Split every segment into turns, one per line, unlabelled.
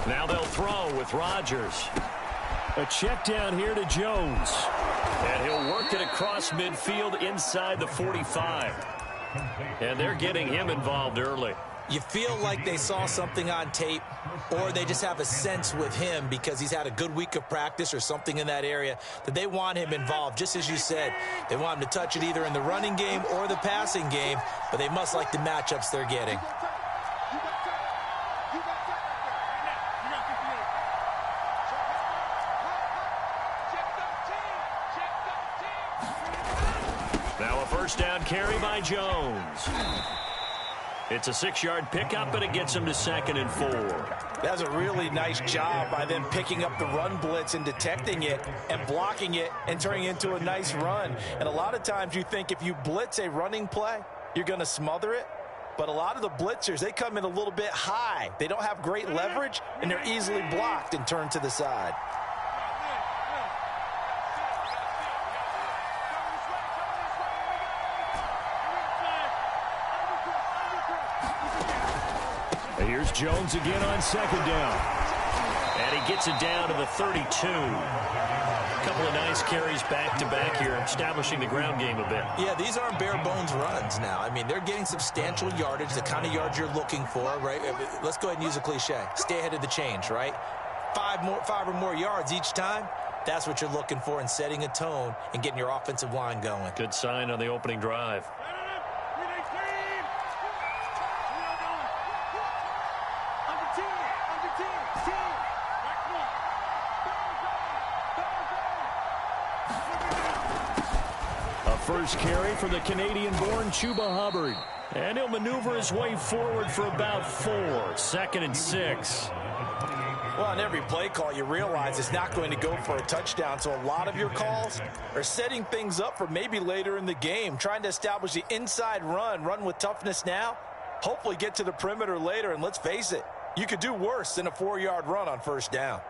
Now they'll throw with Rodgers. A check down here to Jones. And he'll work it across midfield inside the 45. And they're getting him involved early.
You feel like they saw something on tape, or they just have a sense with him because he's had a good week of practice or something in that area that they want him involved. Just as you said, they want him to touch it either in the running game or the passing game, but they must like the matchups they're getting.
Now a first down carry by Jones. It's a 6-yard pickup, and it gets him to 2nd and 4.
That's a really nice job by them picking up the run blitz and detecting it and blocking it and turning it into a nice run. And a lot of times you think if you blitz a running play, you're going to smother it. But a lot of the blitzers, they come in a little bit high. They don't have great leverage, and they're easily blocked and turned to the side.
Here's Jones again on 2nd down. And he gets it down to the 32. A couple of nice carries back-to-back here, establishing the ground game a bit.
Yeah, these aren't bare-bones runs now. I mean, they're getting substantial yardage, the kind of yards you're looking for, right? Let's go ahead and use a cliche. Stay ahead of the change, right? 5 or more yards each time. That's what you're looking for in setting a tone and getting your offensive line going.
Good sign on the opening drive. First carry for the Canadian-born Chuba Hubbard. And he'll maneuver his way forward for about 4. 2nd and 6.
Well, on every play call, you realize it's not going to go for a touchdown. So a lot of your calls are setting things up for maybe later in the game, trying to establish the inside run with toughness now, hopefully get to the perimeter later. And let's face it, you could do worse than a 4-yard run on first down.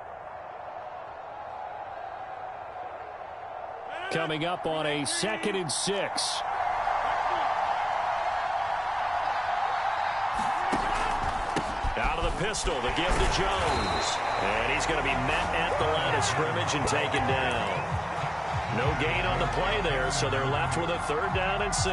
Coming up on a 2nd and 6. Out of the pistol, the give to Jones. And he's going to be met at the line of scrimmage and taken down. No gain on the play there, so they're left with a 3rd down and 6.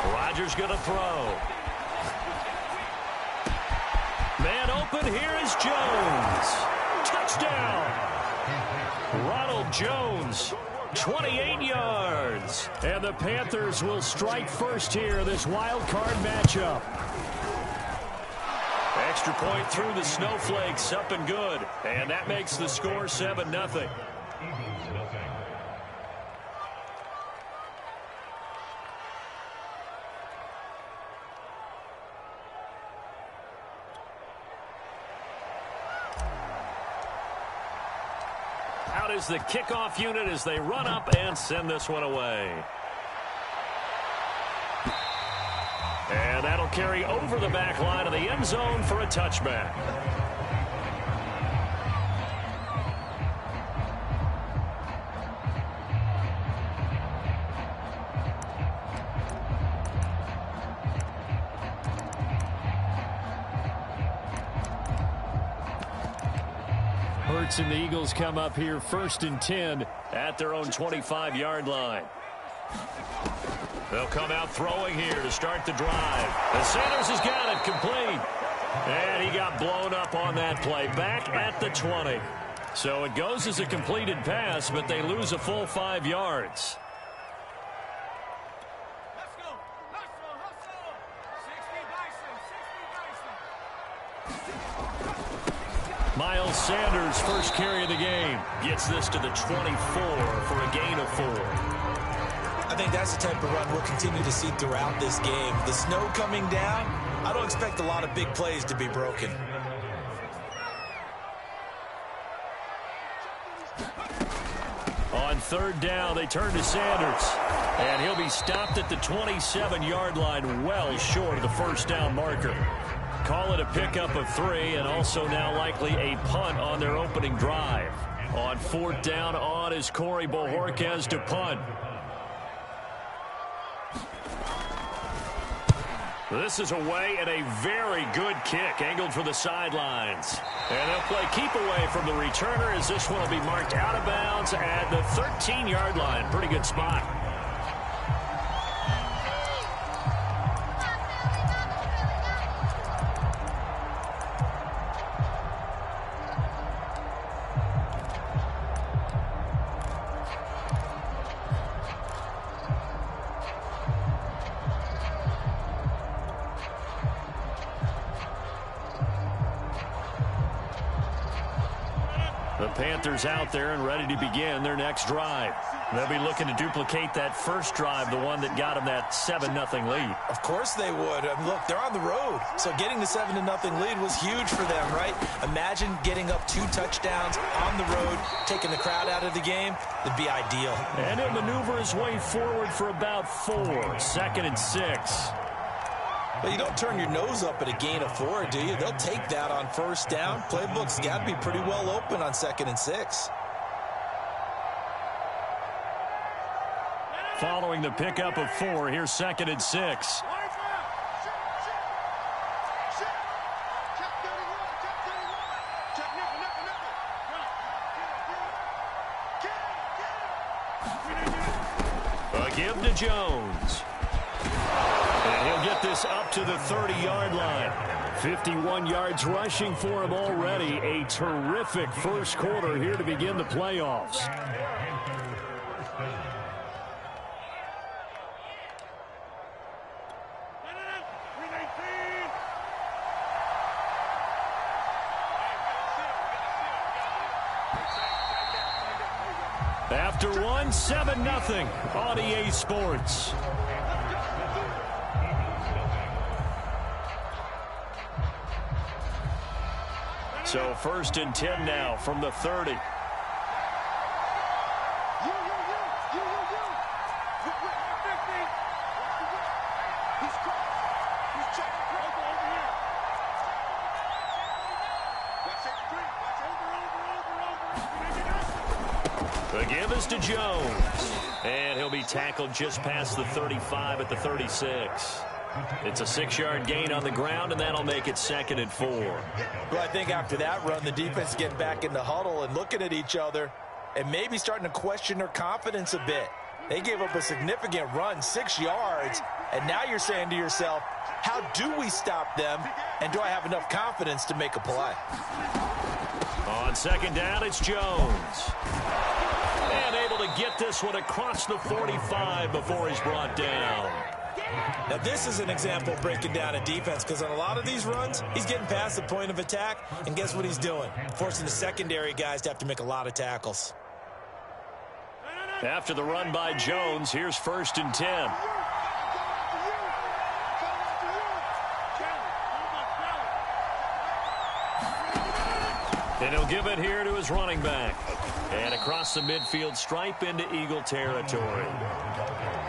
Rodgers going to throw. Man open, here is Jones. Touchdown. Ronald Jones, 28 yards. And the Panthers will strike first here, this wild card matchup. Extra point through the snowflakes, up and good. And that makes the score 7-0. Out is the kickoff unit as they run up and send this one away. And that'll carry over the back line of the end zone for a touchback. Hurts and the Eagles come up here 1st and 10 at their own 25-yard line. They'll come out throwing here to start the drive. And Sanders has got it complete. And he got blown up on that play back at the 20. So it goes as a completed pass, but they lose a full 5 yards. Miles Sanders, first carry of the game, gets this to the 24 for a gain of 4.
I think that's the type of run we'll continue to see throughout this game. The snow coming down, I don't expect a lot of big plays to be broken.
On third down, they turn to Sanders. And he'll be stopped at the 27-yard line, well short of the first down marker. Call it a pickup of 3, and also now likely a punt on their opening drive. On fourth down, on is Corey Bojorquez to punt. This is away and a very good kick angled for the sidelines. And they'll play keep away from the returner as this one will be marked out of bounds at the 13-yard line. Pretty good spot. The Panthers out there and ready to begin their next drive. They'll be looking to duplicate that first drive, the one that got them that 7-0 lead.
Of course they would. Look, they're on the road, so getting the 7-0 lead was huge for them, right? Imagine getting up 2 touchdowns on the road, taking the crowd out of the game. It'd be ideal.
And he'll maneuver his way forward for about 4. Second and 6.
But you don't turn your nose up at a gain of 4, do you? They'll take that on first down. Playbook's got to be pretty well open on 2nd and 6.
Following the pickup of 4, here's 2nd and 6. A give to Jones. And he'll get this up to the 30-yard line. 51 yards rushing for him already. A terrific first quarter here to begin the playoffs. After one, 7-0 on EA Sports. So 1st and 10 now from the 30. The give is to Jones. And he'll be tackled just past the 35 at the 36. It's a 6-yard gain on the ground, and that'll make it 2nd and 4.
Well, I think after that run, the defense getting back in the huddle and looking at each other and maybe starting to question their confidence a bit. They gave up a significant run, 6 yards, and now you're saying to yourself, how do we stop them, and do I have enough confidence to make a play?
On 2nd down, it's Jones. And able to get this one across the 45 before he's brought down.
Now, this is an example of breaking down a defense, because on a lot of these runs, he's getting past the point of attack, and guess what he's doing? Forcing the secondary guys to have to make a lot of tackles.
After the run by Jones, here's 1st and 10. And he'll give it here to his running back. And across the midfield stripe into Eagle territory.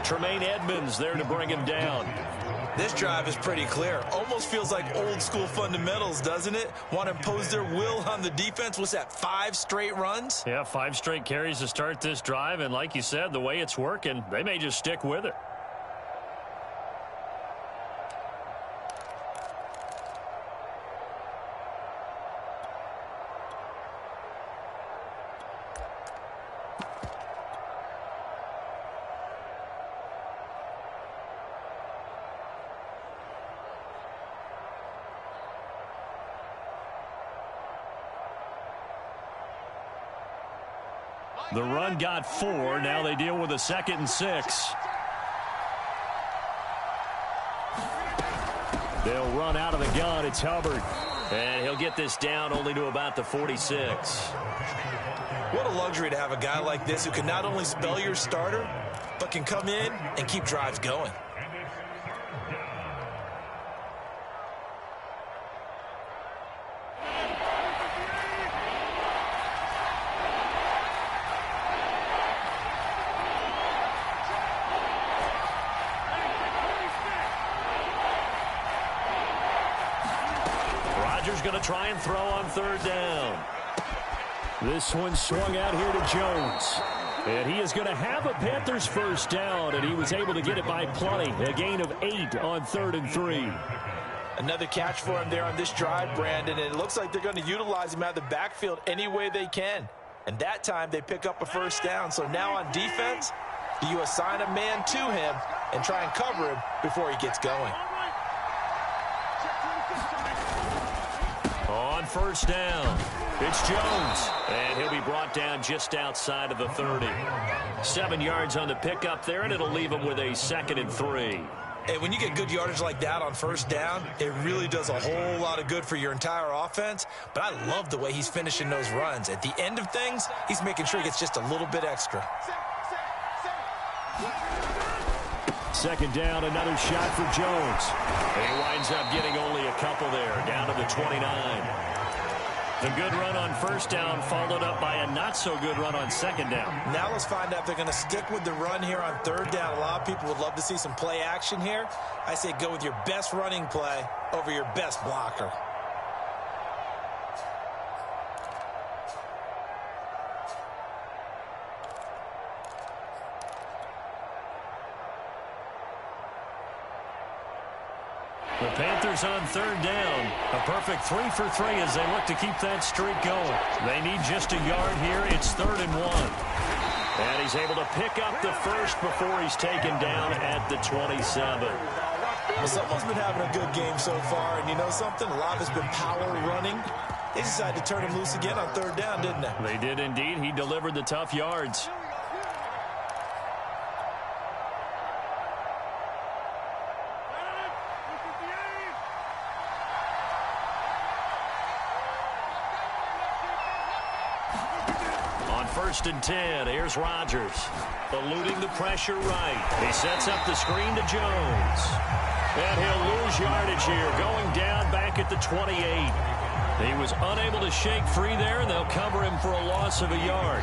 Tremaine Edmonds there to bring him down.
This drive is pretty clear. Almost feels like old school fundamentals, doesn't it? Want to impose their will on the defense. What's that, 5 straight runs?
Yeah, 5 straight carries to start this drive. And like you said, the way it's working, they may just stick with it. The run got 4. Now they deal with a 2nd and 6. They'll run out of the gun. It's Hubbard. And he'll get this down only to about the 46.
What a luxury to have a guy like this who can not only spell your starter, but can come in and keep drives going.
Panther's going to try and throw on third down.
This one swung out here to Jones. And he is going to have a Panthers first down, and he was able to get it by plenty. A gain of 8 on 3rd and 3.
Another catch for him there on this drive, Brandon, and it looks like they're going to utilize him out of the backfield any way they can. And that time they pick up a first down. So now on defense, do you assign a man to him and try and cover him before he gets going?
On first down, it's Jones. And he'll be brought down just outside of the 30. 7 yards on the pickup there, and it'll leave him with a 2nd and 3.
And when you get good yardage like that on first down, it really does a whole lot of good for your entire offense. But I love the way he's finishing those runs. At the end of things, he's making sure he gets just a little bit extra.
2nd down, another shot for Jones.
He winds up getting only a couple there, down to the 29. The good run on first down followed up by a not-so-good run on 2nd down.
Now let's find out if they're going to stick with the run here on 3rd down. A lot of people would love to see some play action here. I say go with your best running play over your best blocker.
The Panthers on 3rd down. A perfect 3 for 3 as they look to keep that streak going. They need just a yard here. It's 3rd and 1. And he's able to pick up the first before he's taken down at the 27.
Well, someone's been having a good game so far, and you know something? A lot has been power running. They decided to turn him loose again on 3rd down, didn't they?
They did indeed. He delivered the tough yards. On 1st and 10, here's Rodgers. Eluding the pressure right. He sets up the screen to Jones. And he'll lose yardage here, going down back at the 28. He was unable to shake free there, and they'll cover him for a loss of a yard.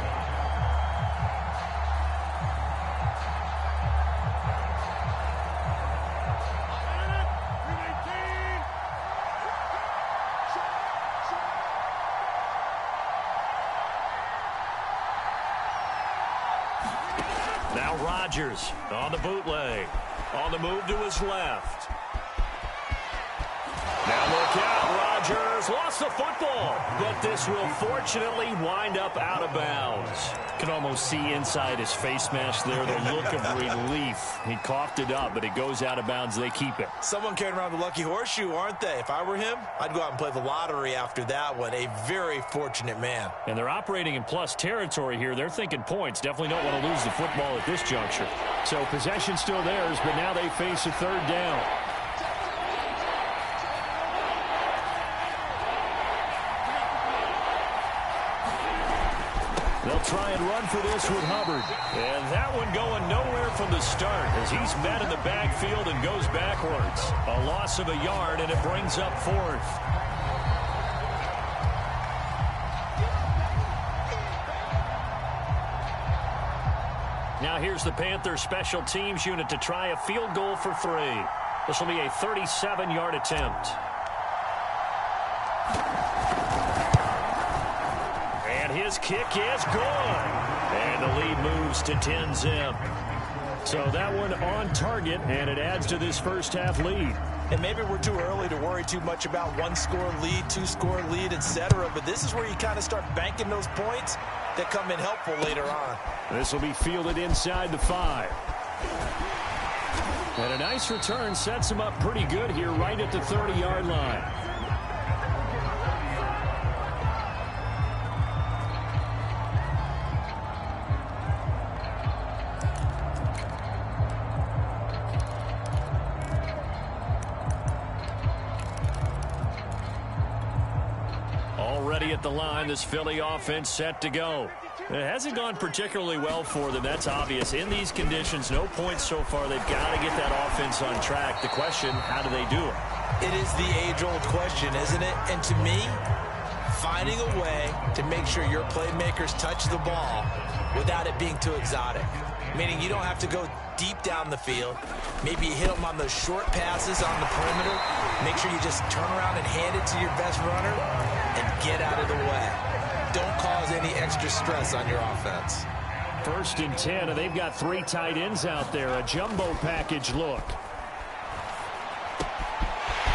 Now Rodgers on the bootleg. On the move to his left. Now look out, Rodgers lost the football, but this will fortunately wind up out of bounds.
Can almost see inside his face mask there, the look of relief. He coughed it up, but it goes out of bounds. They keep it.
Someone carrying around the lucky horseshoe, aren't they? If I were him, I'd go out and play the lottery after that one. A very fortunate man.
And they're operating in plus territory here. They're thinking points. Definitely don't want to lose the football at this juncture. So possession still theirs, but now they face a 3rd down. They'll try and run for this with Hubbard.
And that one going nowhere from the start as he's met in the backfield and goes backwards. A loss of a yard, and it brings up 4th. Now here's the Panthers special teams unit to try a field goal for 3. This will be a 37-yard attempt. His kick is good. And the lead moves to 10-zip.
So that one on target, and it adds to this first half lead.
And maybe we're too early to worry too much about 1-score lead, 2-score lead, etc. But this is where you kind of start banking those points that come in helpful later on.
This will be fielded inside the 5. And a nice return sets him up pretty good here right at the 30-yard line.
Already at the line, this Philly offense set to go. It hasn't gone particularly well for them, that's obvious. In these conditions, no points so far. They've got to get that offense on track. The question, how do they do it?
It is the age-old question, isn't it? And to me, finding a way to make sure your playmakers touch the ball without it being too exotic. Meaning you don't have to go deep down the field. Maybe you hit them on those short passes on the perimeter. Make sure you just turn around and hand it to your best runner and get out of the way. Don't cause any extra stress on your offense.
1st and 10, and they've got 3 tight ends out there. A jumbo package look.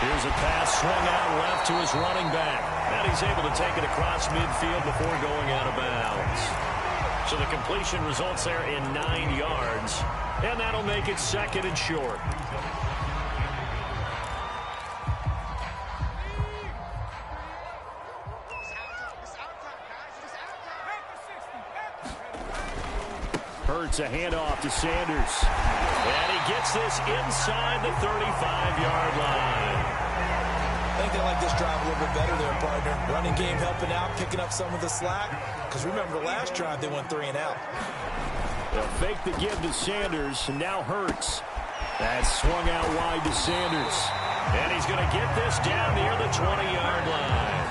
Here's a pass swung out left to his running back. And he's able to take it across midfield before going out of bounds. So the completion results there in 9 yards. And that'll make it 2nd and short. Hurts a handoff to Sanders. And he gets this inside the 35-yard line.
I think they like this drive a little bit better there, partner. Running game helping out, picking up some of the slack. Because remember, the last drive they went 3 and out.
They'll fake the give to Sanders, and now Hurts. That's swung out wide to Sanders. And he's going to get this down near the 20-yard line.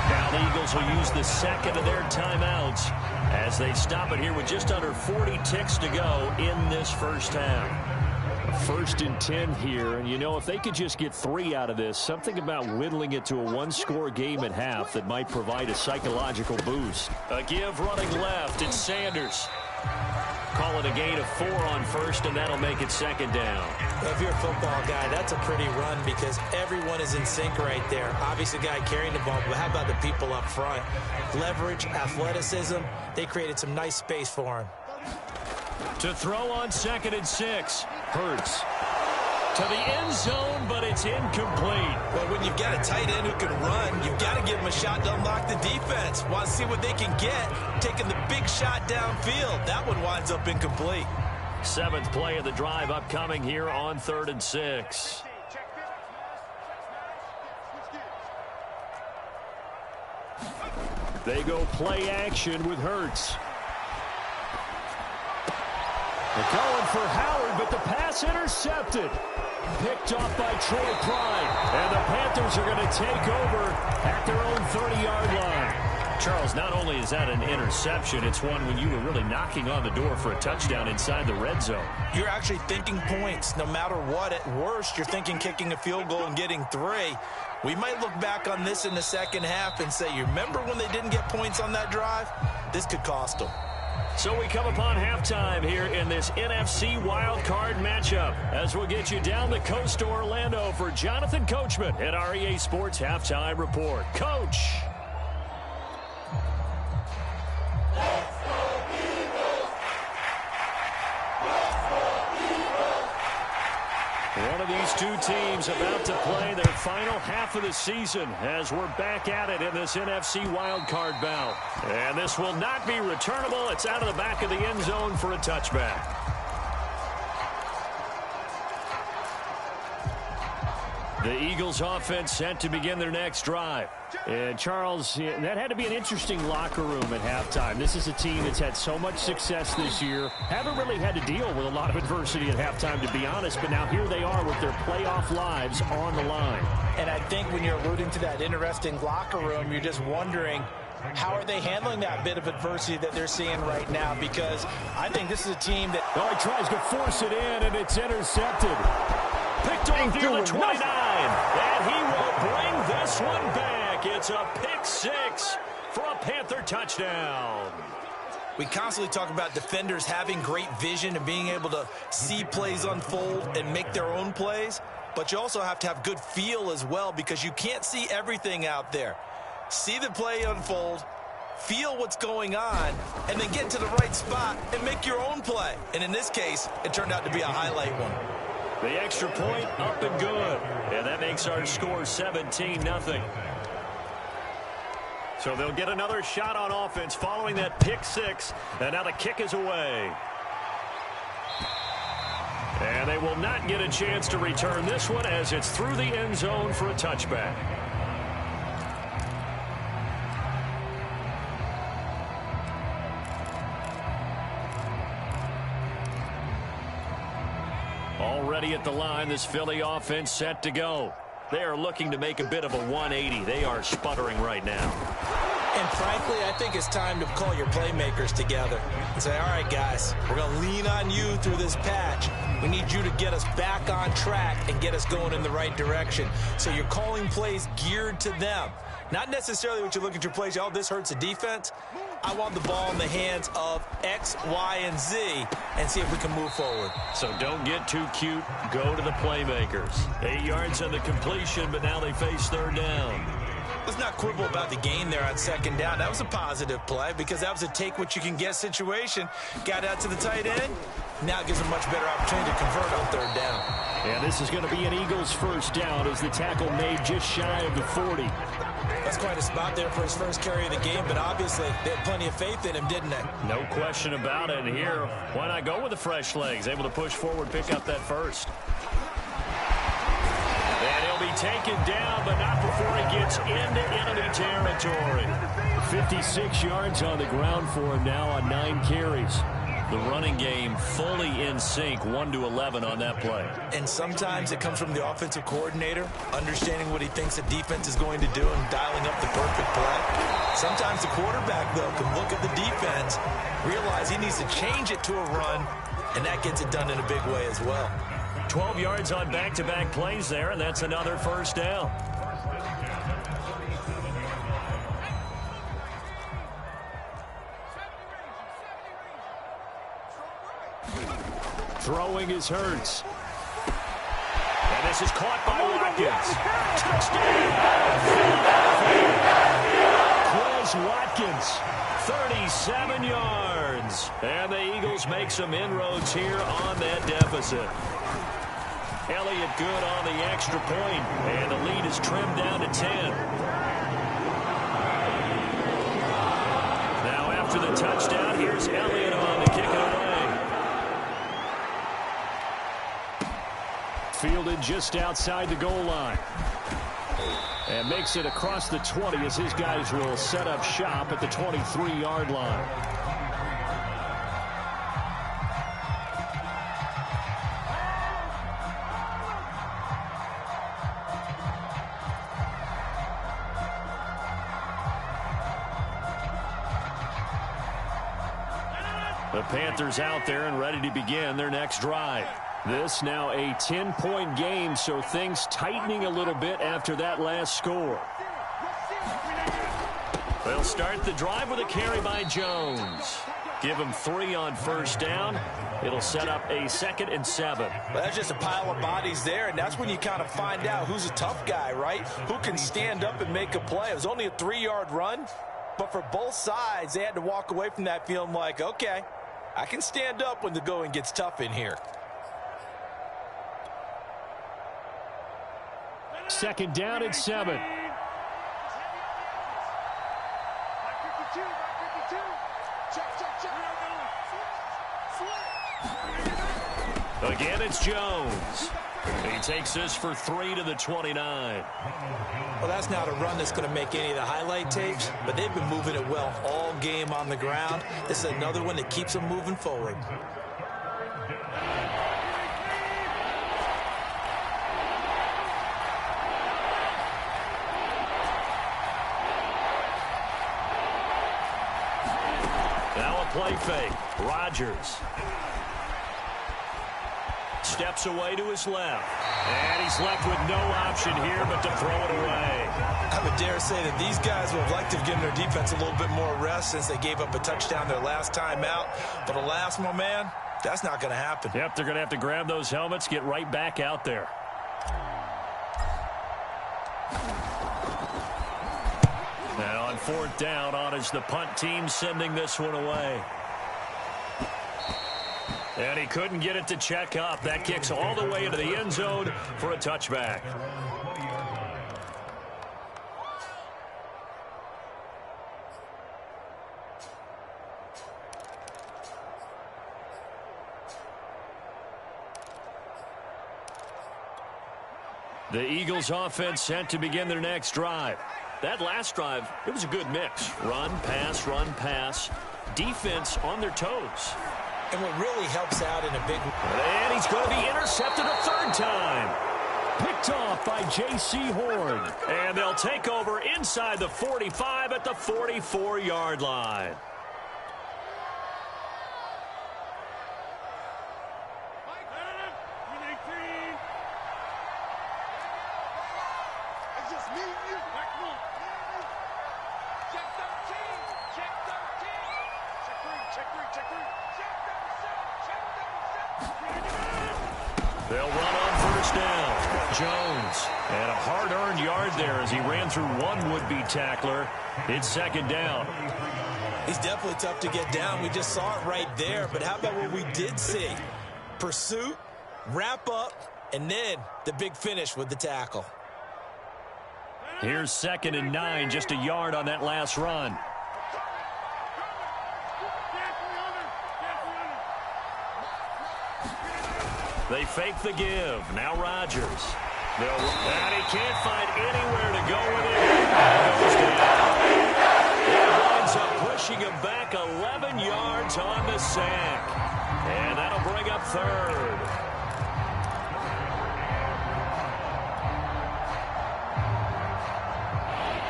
Now the Eagles will use the 2nd of their timeouts as they stop it here with just under 40 ticks to go in this first half. 1st and 10 here, and you know, if they could just get 3 out of this, something about whittling it to a 1-score game at half that might provide a psychological boost. A give running left, it's Sanders. Call it a gain of 4 on 1st, and that'll make it 2nd down.
Well, if you're a football guy, that's a pretty run because everyone is in sync right there. Obviously, the guy carrying the ball, but how about the people up front? Leverage, athleticism, they created some nice space for him.
To throw on 2nd and 6. Hurts to the end zone, but it's incomplete.
Well, when you've got a tight end who can run, you've got to give him a shot to unlock the defense. Want to see what they can get, taking the big shot downfield. That one winds up incomplete.
7th play of the drive upcoming here on 3rd and 6. They go play action with Hurts. They're going for Howard, but the pass intercepted. Picked off by Troy Pride. And the Panthers are going to take over at their own 30-yard line. Charles, not only is that an interception, it's one when you were really knocking on the door for a touchdown inside the red zone.
You're actually thinking points no matter what. At worst, you're thinking kicking a field goal and getting 3. We might look back on this in the second half and say, you remember when they didn't get points on that drive? This could cost them.
So we come upon halftime here in this NFC wildcard matchup as we'll get you down the coast to Orlando for Jonathan Coachman at our EA Sports Halftime Report. Coach. One of these two teams about to play their final half of the season as we're back at it in this NFC wildcard bout. And this will not be returnable. It's out of the back of the end zone for a touchback. The Eagles offense set to begin their next drive. And Charles, that had to be an interesting locker room at halftime. This is a team that's had so much success this year. Haven't really had to deal with a lot of adversity at halftime, to be honest. But now here they are with their playoff lives on the line.
And I think when you're alluding to that interesting locker room, you're just wondering, how are they handling that bit of adversity that they're seeing right now? Because I think this is a team that...
Oh, he tries to force it in, and it's intercepted. Picked off near the 29, and he will bring this one back. It's a pick 6 for a Panther touchdown.
We constantly talk about defenders having great vision and being able to see plays unfold and make their own plays, but you also have to have good feel as well because you can't see everything out there. See the play unfold, feel what's going on, and then get to the right spot and make your own play. And in this case, it turned out to be a highlight one.
The extra point up and good. And that makes our score 17-0. So they'll get another shot on offense following that pick 6. And now the kick is away. And they will not get a chance to return this one as it's through the end zone for a touchback. Already at the line, this Philly offense set to go. They are looking to make a bit of a 180. They are sputtering right now.
And frankly, I think it's time to call your playmakers together. and say, all right, guys, we're going to lean on you through this patch. We need you to get us back on track and get us going in the right direction. So you're calling plays geared to them. Not necessarily what you look at your plays, oh, this hurts the defense. I want the ball in the hands of X, Y, and Z and see if we can move forward.
So don't get too cute. Go to the playmakers. 8 yards on the completion, but now they face third down.
Let's not quibble about the gain there on second down. That was a positive play because that was a take-what-you-can-get situation. Got out to the tight end. Now it gives them much better opportunity to convert on third down.
And this is going to be an Eagles first down as the tackle made just shy of the 40.
That's quite a spot there for his first carry of the game, but obviously they had plenty of faith in him, didn't they?
No question about it. And here, why not go with the fresh legs? Able to push forward, pick up that first. And he'll be taken down, but not before he gets into enemy territory. 56 yards on the ground for him now on 9 carries. The running game fully in sync, 1-11 on that play.
And sometimes it comes from the offensive coordinator, understanding what he thinks the defense is going to do and dialing up the perfect play. Sometimes the quarterback, though, can look at the defense, realize he needs to change it to a run, and that gets it done in a big way as well.
12 yards on back-to-back plays there, and that's another first down. Throwing is Hurts. And this is caught by Watkins. Touchdown! Chris Watkins, 37 yards. And the Eagles make some inroads here on that deficit. Elliott good on the extra point, and the lead is trimmed down to 10. Now after the touchdown, here's Elliott on to kick it away. Fielded just outside the goal line. And makes it across the 20 as his guys will set up shop at the 23-yard line. The Panthers out there and ready to begin their next drive. This now a 10-point game, so things tightening a little bit after that last score. They'll start the drive with a carry by Jones. Give him 3 on first down. It'll set up a 2nd and 7.
Well, that's just a pile of bodies there, and that's when you kind of find out who's a tough guy, right? Who can stand up and make a play. It was only a 3-yard run, but for both sides, they had to walk away from that feeling like, okay, I can stand up when the going gets tough in here.
2nd down and 7.
Again, it's Jones. He takes this for 3 to the 29.
Well, that's not a run that's going to make any of the highlight tapes, but they've been moving it well all game on the ground. This is another one that keeps them moving forward.
Now a play fake. Rodgers steps away to his left. And he's left with no option here but to throw it away.
I would dare say that these guys would have liked to have given their defense a little bit more rest since they gave up a touchdown their last time out. But alas, my man, that's not going to happen.
Yep, they're going to have to grab those helmets, get right back out there. Now on 4th down, on is the punt team sending this one away. And he couldn't get it to check up. That kicks all the way into the end zone for a touchback. The Eagles offense set to begin their next drive. That last drive, it was a good mix. Run, pass, defense on their toes.
And what really helps out in a big...
And he's going to be intercepted a 3rd time.
Picked off by J.C. Horn.
And they'll take over inside the 45 at the 44-yard line. They'll run on first down. Jones. And a hard-earned yard there as he ran through one would-be tackler. It's second down.
He's definitely tough to get down. We just saw it right there. But how about what we did see? Pursuit, wrap up, and then the big finish with the tackle.
Here's 2nd and 9, just a yard on that last run. They fake the give. Now Rodgers. And he can't find anywhere to go with it. Goes down. It winds up pushing him back 11 yards on the sack. And that'll bring up 3rd.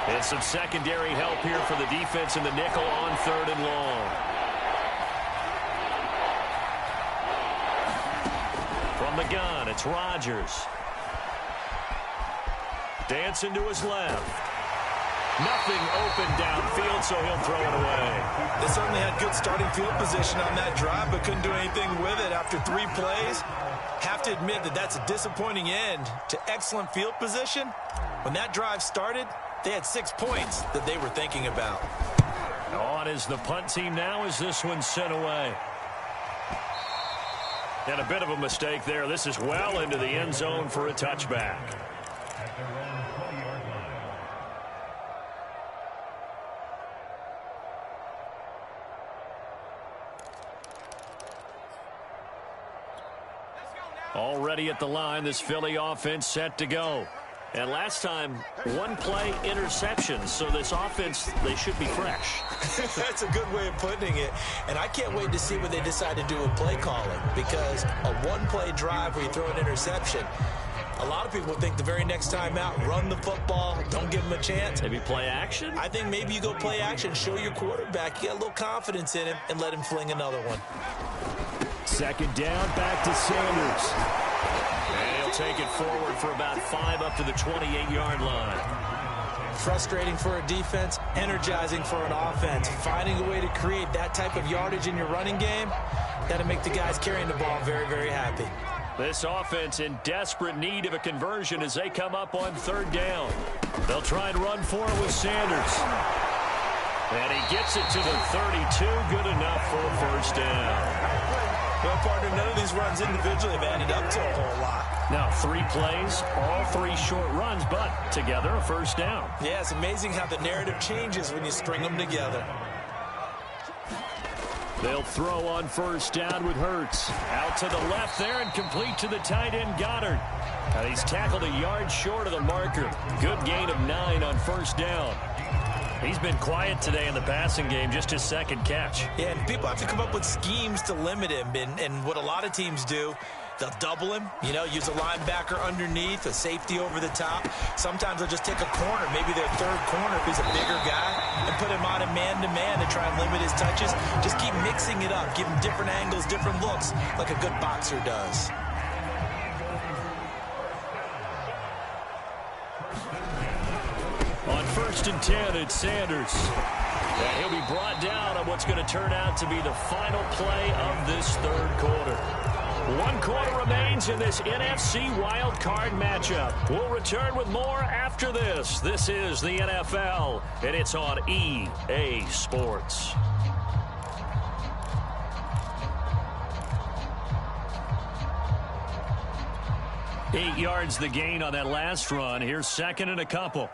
And some secondary help here for the defense in the nickel on 3rd and long. From the gun, it's Rodgers. Dancing to his left. Nothing open downfield, so he'll throw it away.
They certainly had good starting field position on that drive, but couldn't do anything with it after 3 plays. Have to admit that that's a disappointing end to excellent field position. When that drive started, they had 6 points that they were thinking about.
On is the punt team now as this one's sent away. And a bit of a mistake there. This is well into the end zone for a touchback. Already at the line, this Philly offense set to go. And last time, 1 play interception. So this offense, they should be fresh.
That's a good way of putting it. And I can't wait to see what they decide to do with play calling. Because a 1-play drive where you throw an interception, a lot of people think the very next time out, run the football, don't give him a chance.
Maybe play action?
I think maybe you go play action, show your quarterback, you get a little confidence in him, and let him fling another one.
2nd down, back to Sanders.
And he'll take it forward for about 5 up to the 28-yard line.
Frustrating for a defense, energizing for an offense. Finding a way to create that type of yardage in your running game, that'll make the guys carrying the ball very, very happy.
This offense in desperate need of a conversion as they come up on 3rd down. They'll try and run for it with Sanders. And he gets it to the 32, good enough for a 1st down.
Well, partner, none of these runs individually have added up to a whole lot.
Now 3 plays, all 3 short runs, but together a 1st down.
Yeah, it's amazing how the narrative changes when you string them together.
They'll throw on 1st down with Hurts. Out to the left there and complete to the tight end Goddard. And he's tackled a yard short of the marker. Good gain of 9 on 1st down. He's been quiet today in the passing game, just his 2nd catch.
Yeah, and people have to come up with schemes to limit him. And what a lot of teams do, they'll double him, use a linebacker underneath, a safety over the top. Sometimes they'll just take a corner, maybe their 3rd corner if he's a bigger guy, and put him on a man-to-man to try and limit his touches. Just keep mixing it up, give him different angles, different looks, like a good boxer does.
On 1st and 10, it's Sanders. And he'll be brought down on what's going to turn out to be the final play of this 3rd quarter. 1 quarter remains in this NFC Wild Card matchup. We'll return with more after this. This is the NFL, and it's on EA Sports. Eight yards the gain on that last run. Here's 2nd and a couple.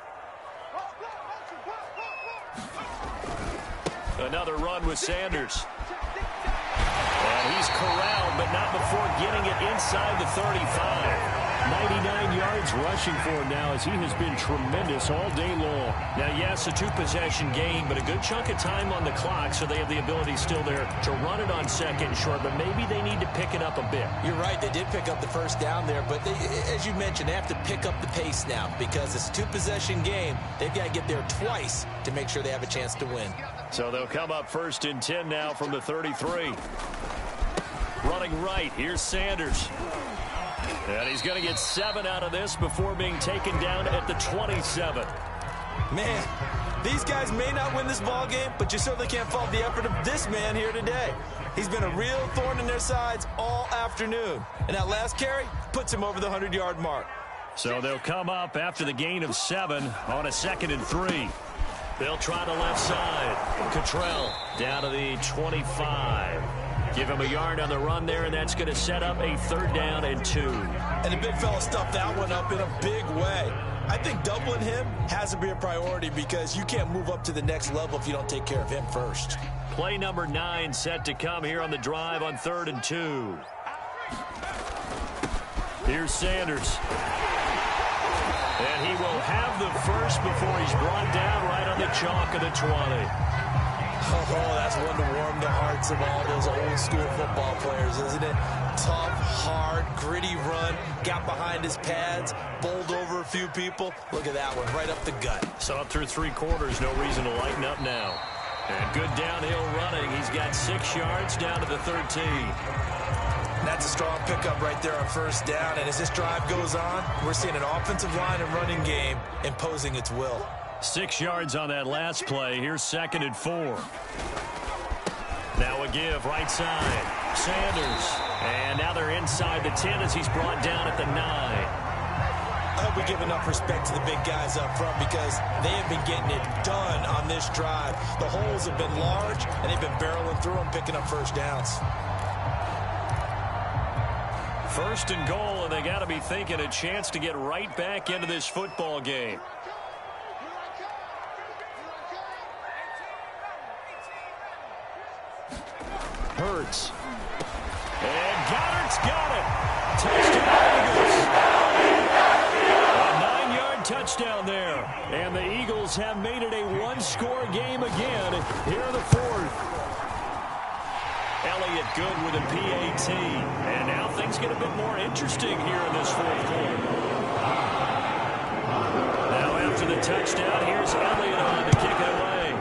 Another run with Sanders. And he's corralled, but not before getting it inside the 35. 99 yards rushing for him now as he has been tremendous all day long. Now, yes, a 2-possession game, but a good chunk of time on the clock, so they have the ability still there to run it on 2nd and short, but maybe they need to pick it up a bit.
You're right. They did pick up the 1st down there, but as you mentioned, they have to pick up the pace now because it's a 2-possession game. They've got to get there twice to make sure they have a chance to win.
So they'll come up 1st and 10 now from the 33. Running right, here's Sanders. And he's going to get 7 out of this before being taken down at the 27.
Man, these guys may not win this ball game, but you certainly can't fault the effort of this man here today. He's been a real thorn in their sides all afternoon. And that last carry puts him over the 100-yard mark.
So they'll come up after the gain of 7 on a 2nd and 3. They'll try the left side. Cottrell down to the 25. Give him a yard on the run there, and that's going to set up a 3rd down and 2.
And the big fella stuffed that one up in a big way. I think doubling him has to be a priority because you can't move up to the next level if you don't take care of him first.
Play number 9 set to come here on the drive on 3rd and 2. Here's Sanders. And he will have the first before he's brought down right on the chalk of the 20.
Oh, that's one to warm the hearts of all those old school football players, isn't it? Tough, hard, gritty run, got behind his pads, bowled over a few people. Look at that one, right up the gut.
So up through 3 quarters, no reason to lighten up now. And good downhill running. He's got 6 yards down to the 13.
That's a strong pickup right there on 1st down. And as this drive goes on, we're seeing an offensive line and running game imposing its will.
6 yards on that last play. Here's 2nd and 4. Now a give right side. Sanders. And now they're inside the 10 as he's brought down at the 9.
I hope we give enough respect to the big guys up front because they have been getting it done on this drive. The holes have been large, and they've been barreling through them, picking up 1st downs.
1st and goal, and they got to be thinking a chance to get right back into this football game. Hurts. And Goddard's got it. Touchdown, Eagles. A 9-yard touchdown there. And the Eagles have made it a 1-score game again here in the 4th. Elliott good with a PAT. And now things get a bit more interesting here in this 4th quarter. Now after the touchdown, here's Elliott on to kick it away.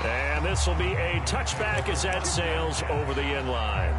And this will be a touchback as that sails over the end line.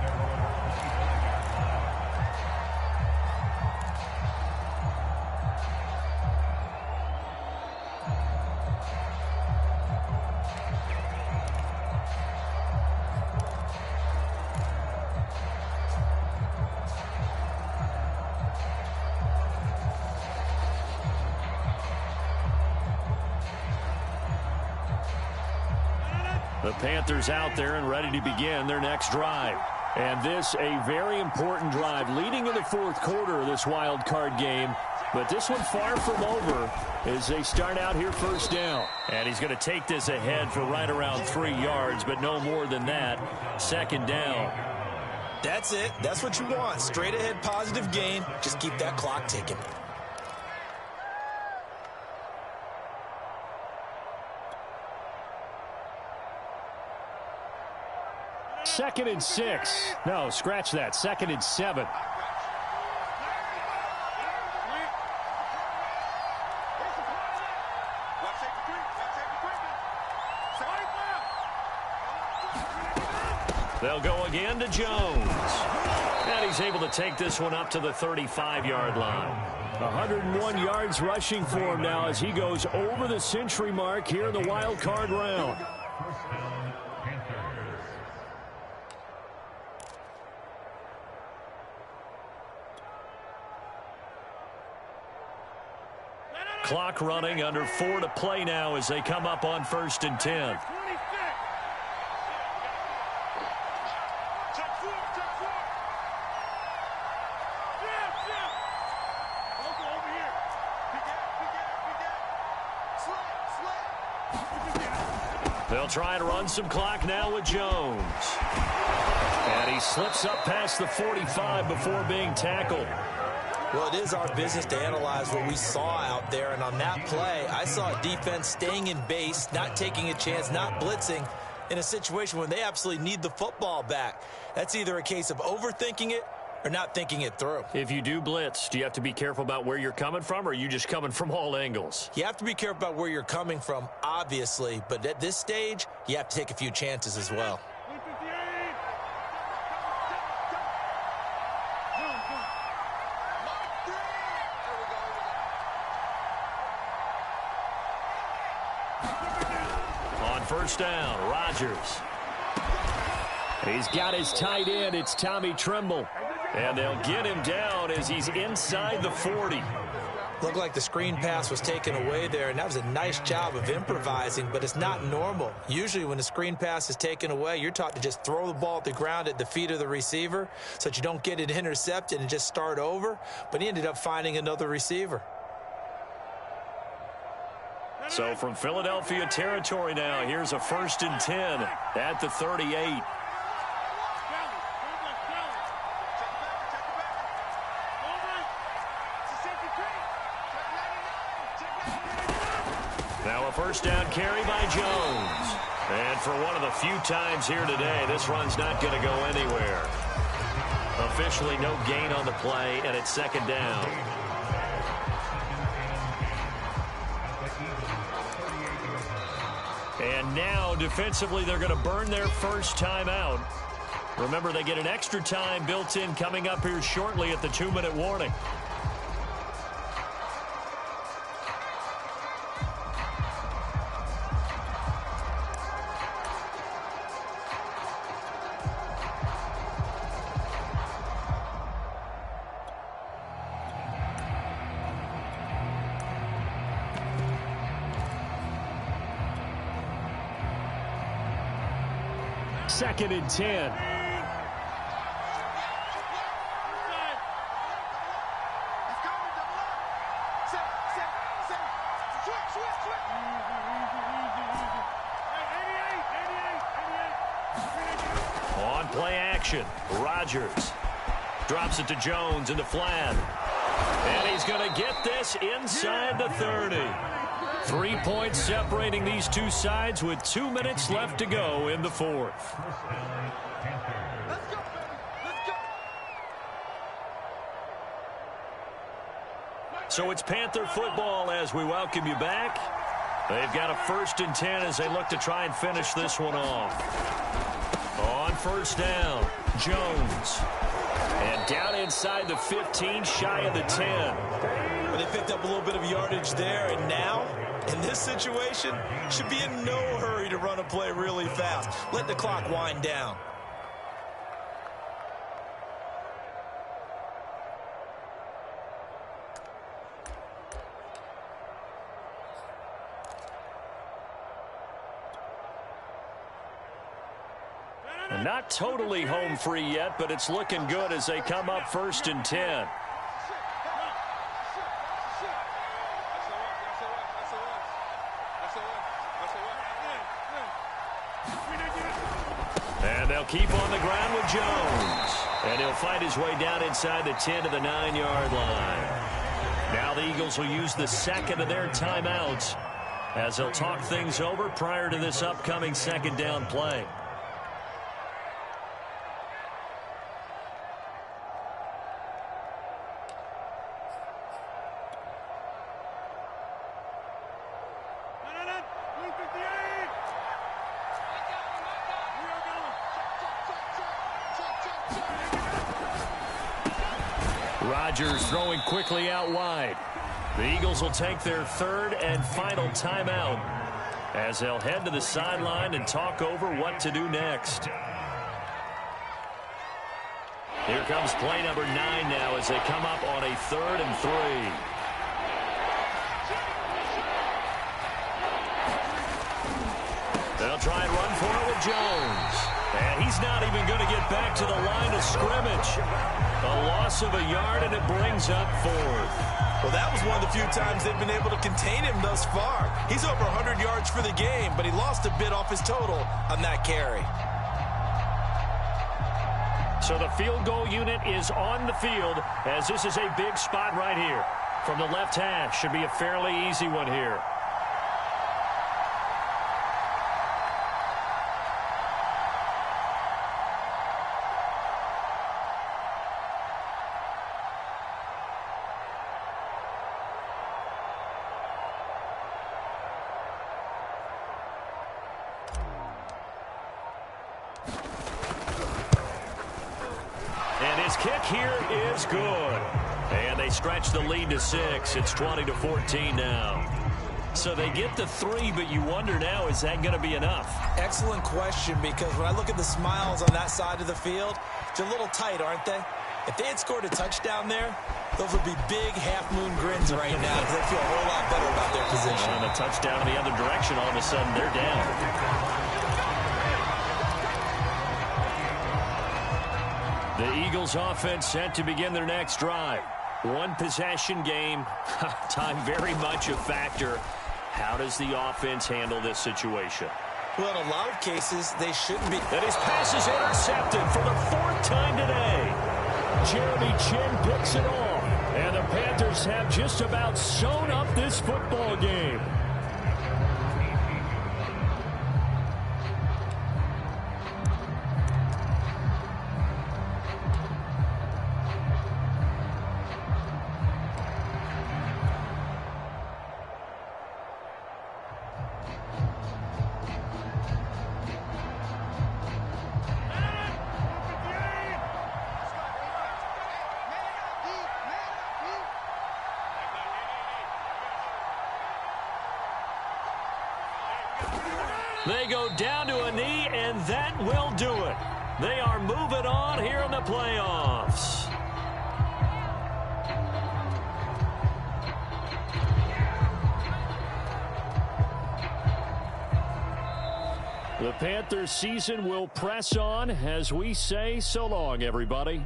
The Panthers out there and ready to begin their next drive. And this a very important drive leading in the 4th quarter of this wild card game. But this one far from over as they start out here 1st down. And he's going to take this ahead for right around 3 yards, but no more than that. 2nd down.
That's it. That's what you want. Straight ahead positive gain. Just keep that clock ticking.
2nd and 6. No, scratch that. 2nd and 7. They'll go again to Jones. And he's able to take this one up to the 35-yard line. 101 yards rushing for him now as he goes over the century mark here in the wild card round. Clock running, under 4 to play now as they come up on 1st and 10. They'll try and run some clock now with Jones. And he slips up past the 45 before being tackled.
Well, it is our business to analyze what we saw out there, and on that play, I saw a defense staying in base, not taking a chance, not blitzing in a situation when they absolutely need the football back. That's either a case of overthinking it or not thinking it through.
If you do blitz, do you have to be careful about where you're coming from, or are you just coming from all angles?
You have to be careful about where you're coming from, obviously, but at this stage, you have to take a few chances as well.
first down. Rodgers.
He's got his tight end. It's Tommy Tremble.
And they'll get him down as he's inside the 40.
Looked like the screen pass was taken away there, and that was a nice job of improvising, but it's not normal. Usually when the screen pass is taken away, you're taught to just throw the ball at the ground at the feet of the receiver so that you don't get it intercepted and just start over, but he ended up finding another receiver.
So from Philadelphia territory now, here's a 1st and 10 at the 38. Now a first down carry by Jones. And for one of the few times here today, this run's not going to go anywhere. Officially no gain on the play, and it's 2nd down. And now, defensively, they're going to burn their first timeout. Remember, they get an extra time built in coming up here shortly at the 2-minute warning.
Second and 10.
On play action, Rodgers drops it to Jones into flat. And he's going to get this inside the 30. 3 points separating these two sides with 2 minutes left to go in the 4th. So it's Panther football as we welcome you back. They've got a 1st and 10 as they look to try and finish this one off. On first down, Jones. And down inside the 15, shy of the 10.
Well, they picked up a little bit of yardage there, and now, in this situation, should be in no hurry to run a play really fast. Let the clock wind down.
Not totally home free yet, but it's looking good as they come up 1st and 10. And they'll keep on the ground with Jones. And he'll fight his way down inside the 10 to the 9-yard line. Now the Eagles will use the 2nd of their timeouts as they'll talk things over prior to this upcoming 2nd down play. Rodgers throwing quickly out wide. The Eagles will take their 3rd and final timeout as they'll head to the sideline and talk over what to do next. Here comes play number 9 now as they come up on a 3rd and 3. They'll try and run for it with Jones. And he's not even going to get back to the line of scrimmage. A loss of a yard, and it brings up 4th.
Well, that was one of the few times they've been able to contain him thus far. He's over 100 yards for the game, but he lost a bit off his total on that carry.
So the field goal unit is on the field as this is a big spot right here. From the left hash, should be a fairly easy one here. Kick here is good. And they stretch the lead to 6. It's 20-14 now. So they get the 3, but you wonder now, is that going to be enough?
Excellent question, because when I look at the smiles on that side of the field, they're a little tight, aren't they? If they had scored a touchdown there, those would be big half-moon grins right now because they feel a whole lot better about their position.
And a touchdown in the other direction, all of a sudden they're down. The Eagles offense set to begin their next drive. One possession game. Time very much a factor. How does the offense handle this situation?
Well, in a lot of cases, they shouldn't be.
And his pass is intercepted for the 4th time today.
Jeremy Chinn picks it off. And the Panthers have just about sewn up this football game.
They go down to a knee, and that will do it. They are moving on here in the playoffs.
The Panthers season will press on as we say so long, everybody.